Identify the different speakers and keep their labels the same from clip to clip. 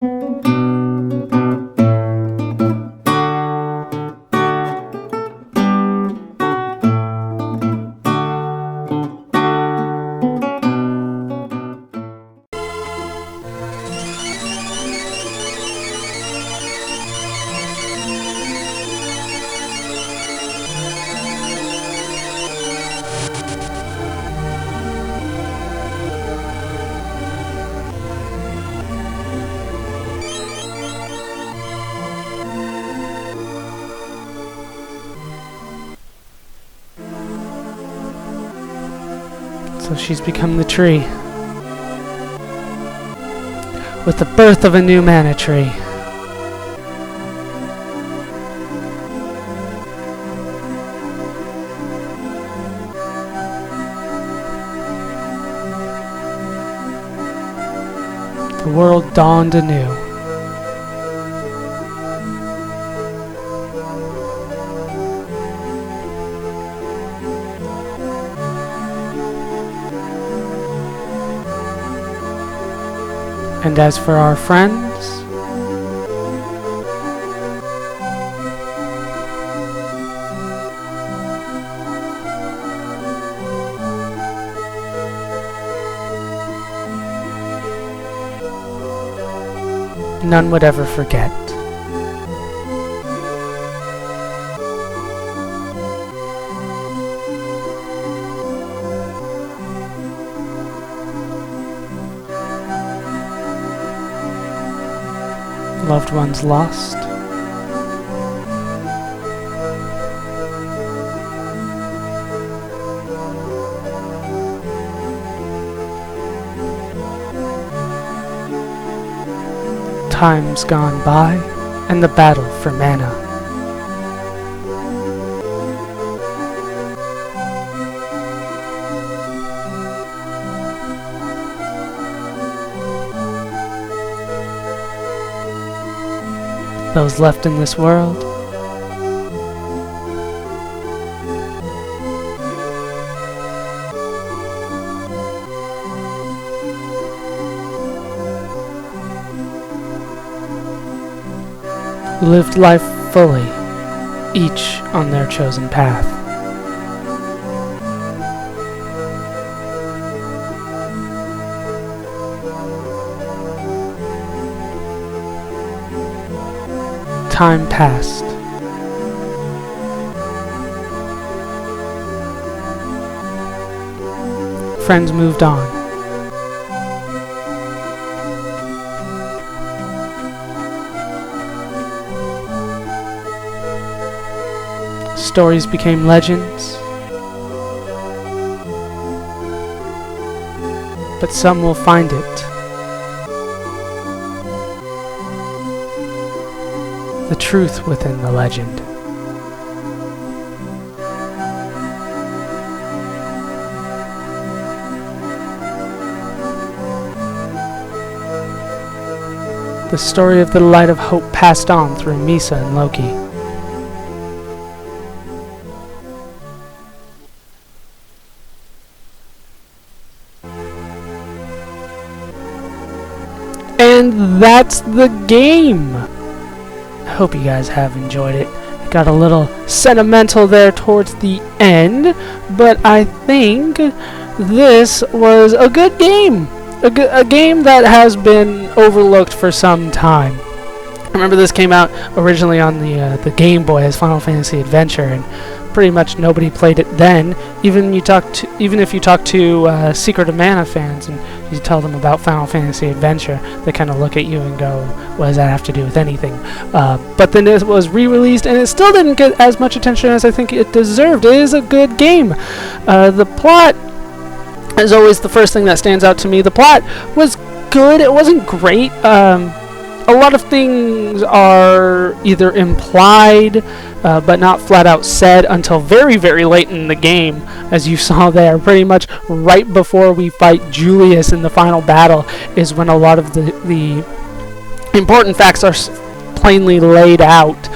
Speaker 1: So she's become the tree, with the birth of a new mana tree. The world dawned anew. And as for our friends, none would ever forget. Loved ones lost. Times gone by, and the battle for mana. Those left in this world lived life fully, each on their chosen path. Time passed. Friends moved on. Stories became legends. But some will find it. The truth within the legend. The story of the light of hope passed on through Misa and Loki. And that's the game! I hope you guys have enjoyed it. It got a little sentimental there towards the end, but I think this was a good game. A game that has been overlooked for some time. I remember this came out originally on the Game Boy as Final Fantasy Adventure, and pretty much nobody played it then. Even if you talk to Secret of Mana fans and you tell them about Final Fantasy Adventure, they kind of look at you and go, "What does that have to do with anything?" But then it was re-released, and it still didn't get as much attention as I think it deserved. It is a good game. The plot is always the first thing that stands out to me. The plot was good. It wasn't great. A lot of things are either implied but not flat out said until very, very late in the game, as you saw there. Pretty much right before we fight Julius in the final battle is when a lot of the important facts are plainly laid out.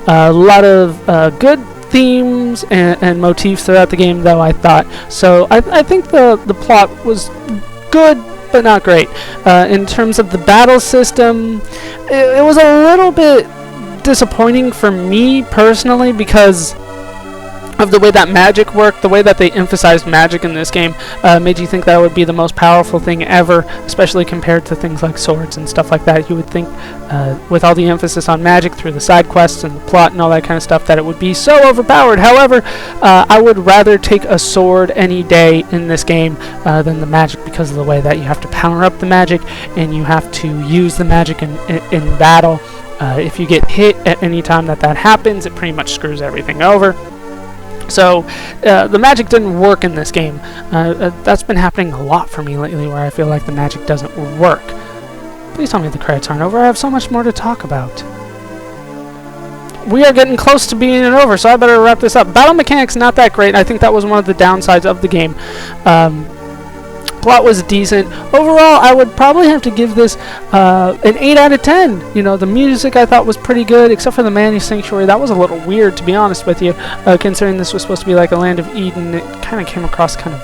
Speaker 1: A lot of good themes and motifs throughout the game, though, I thought. So I think the plot was good, but not great. In terms of the battle system, it was a little bit disappointing for me personally because of the way that magic worked, the way that they emphasized magic in this game made you think that would be the most powerful thing ever, especially compared to things like swords and stuff like that. You would think, with all the emphasis on magic through the side quests and the plot and all that kind of stuff, that it would be so overpowered. However, I would rather take a sword any day in this game than the magic, because of the way that you have to power up the magic and you have to use the magic in battle. If you get hit at any time that happens, it pretty much screws everything over. So, the magic didn't work in this game. That's been happening a lot for me lately, where I feel like the magic doesn't work. Please tell me the credits aren't over. I have so much more to talk about. We are getting close to being over, so I better wrap this up. Battle mechanics, not that great. I think that was one of the downsides of the game. Plot was decent. Overall, I would probably have to give this an 8 out of 10. You know, the music I thought was pretty good, except for the Mana Sanctuary. That was a little weird, to be honest with you, considering this was supposed to be like a Land of Eden. It kind of came across kind of,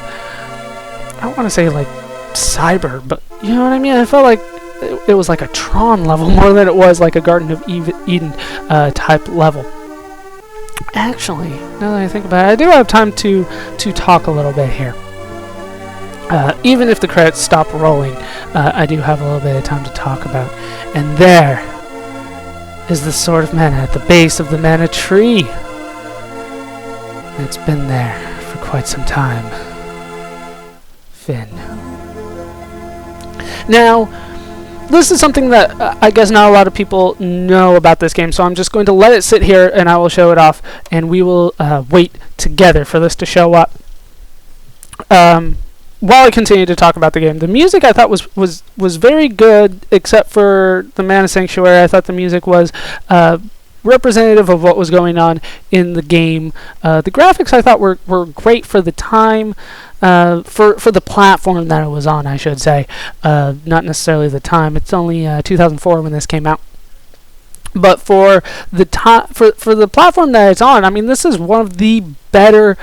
Speaker 1: I don't want to say like cyber, but you know what I mean? I felt like it was like a Tron level more than it was like a Garden of Eden type level. Actually, now that I think about it, I do have time to talk a little bit here. Even if the credits stop rolling, I do have a little bit of time to talk about. And there is the Sword of Mana at the base of the Mana Tree. It's been there for quite some time. Fynn. Now, this is something that I guess not a lot of people know about this game, so I'm just going to let it sit here and I will show it off, and we will wait together for this to show up. While I continue to talk about the game, the music I thought was very good, except for the Mana Sanctuary. I thought the music was representative of what was going on in the game. The graphics I thought were great for the time, for the platform that it was on, I should say. Not necessarily the time. It's only 2004 when this came out. But for the for the platform that it's on, I mean, this is one of the better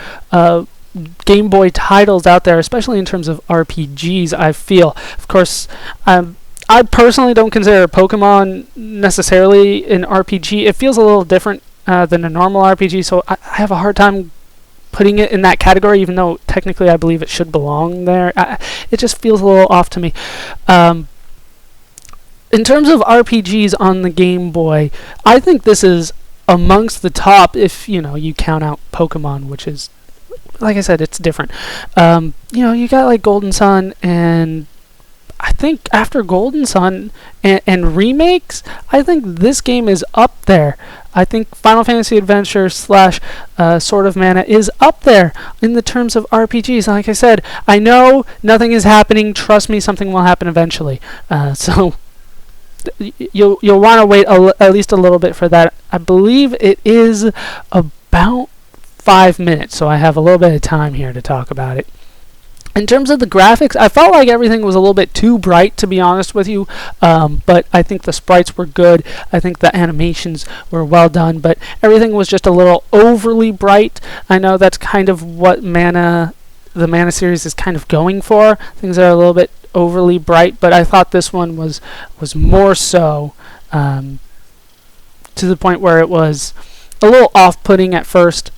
Speaker 1: Game Boy titles out there, especially in terms of RPGs, I feel. Of course, I personally don't consider Pokemon necessarily an RPG. It feels a little different than a normal RPG, so I have a hard time putting it in that category, even though technically I believe it should belong there. It just feels a little off to me. In terms of RPGs on the Game Boy, I think this is amongst the top, if you count out Pokemon, which is, like I said, it's different. You got like Golden Sun, and I think after Golden Sun and remakes, I think this game is up there. I think Final Fantasy Adventure / Sword of Mana is up there in the terms of RPGs. Like I said, I know nothing is happening. Trust me, something will happen eventually. So you'll want to wait at least a little bit for that. I believe it is about 5 minutes, so I have a little bit of time here to talk about it. In terms of the graphics, I felt like everything was a little bit too bright, to be honest with you, but I think the sprites were good. I think the animations were well done, but everything was just a little overly bright. I know that's kind of what the Mana series is kind of going for. Things are a little bit overly bright, but I thought this one was more so, to the point where it was a little off-putting at first,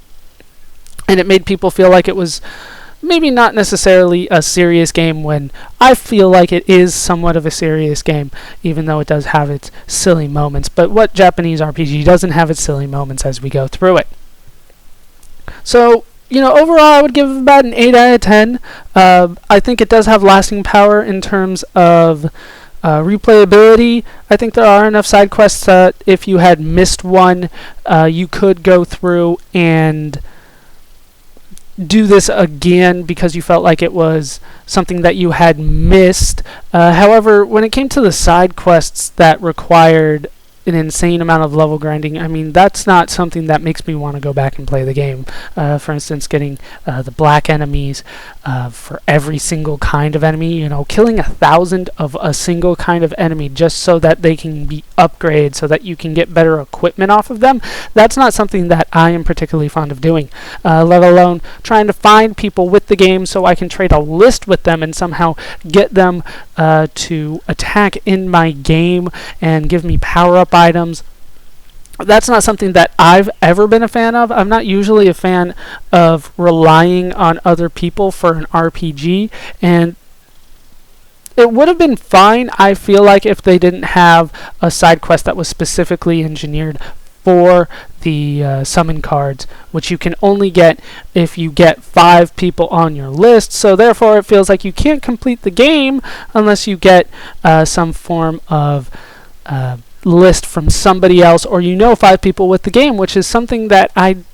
Speaker 1: and it made people feel like it was maybe not necessarily a serious game, when I feel like it is somewhat of a serious game, even though it does have its silly moments. But what Japanese RPG doesn't have its silly moments as we go through it? So, overall I would give it about an 8 out of 10. I think it does have lasting power in terms of replayability. I think there are enough side quests that if you had missed one, you could go through and do this again because you felt like it was something that you had missed. However, when it came to the side quests that required an insane amount of level grinding, I mean, that's not something that makes me want to go back and play the game. For instance, getting the black enemies for every single kind of enemy, you know, killing 1,000 of a single kind of enemy just so that they can be upgraded, so that you can get better equipment off of them. That's not something that I am particularly fond of doing, let alone trying to find people with the game so I can trade a list with them and somehow get them to attack in my game and give me power-up items. That's not something that I've ever been a fan of. I'm not usually a fan of relying on other people for an RPG, and it would have been fine, I feel like, if they didn't have a side quest that was specifically engineered for the summon cards, which you can only get if you get 5 people on your list. So therefore it feels like you can't complete the game unless you get some form of list from somebody else, or you know 5 people with the game, which is something that I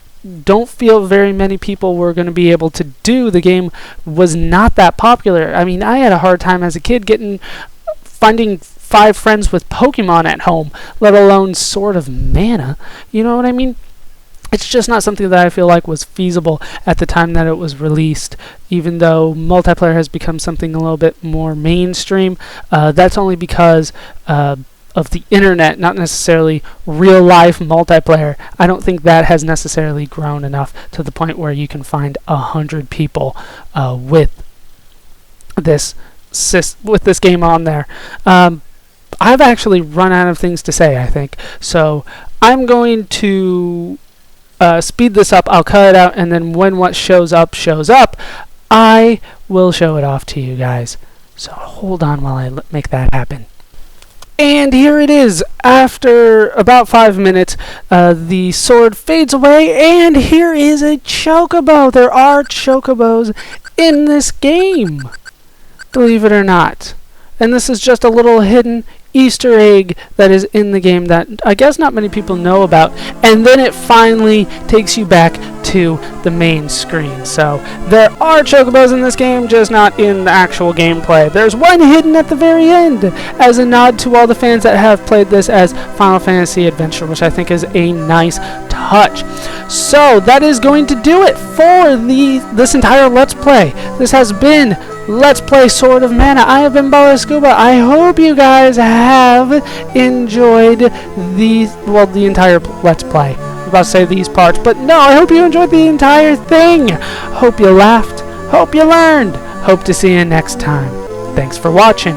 Speaker 1: don't feel very many people were going to be able to do. The game was not that popular. I mean, I had a hard time as a kid finding 5 friends with Pokemon at home, let alone Sword of Mana. You know what I mean? It's just not something that I feel like was feasible at the time that it was released, even though multiplayer has become something a little bit more mainstream. That's only because of the internet, not necessarily real life multiplayer. I don't think that has necessarily grown enough to the point where you can find 100 people with this game on there. I've actually run out of things to say, I think. So I'm going to speed this up. I'll cut it out, and then when what shows up, I will show it off to you guys. So hold on while I make that happen. And here it is. After about 5 minutes, the sword fades away, and here is a chocobo. There are chocobos in this game, believe it or not. And this is just a little hidden Easter egg that is in the game that I guess not many people know about. And then it finally takes you back to the main screen. So there are chocobos in this game, just not in the actual gameplay. There's one hidden at the very end as a nod to all the fans that have played this as Final Fantasy Adventure, which I think is a nice touch. So that is going to do it for this entire Let's Play. This has been Let's Play Sword of Mana. I have been BallerScuba. I hope you guys have enjoyed the entire Let's Play. I was about to say these parts, but no, I hope you enjoyed the entire thing. Hope you laughed. Hope you learned. Hope to see you next time. Thanks for watching.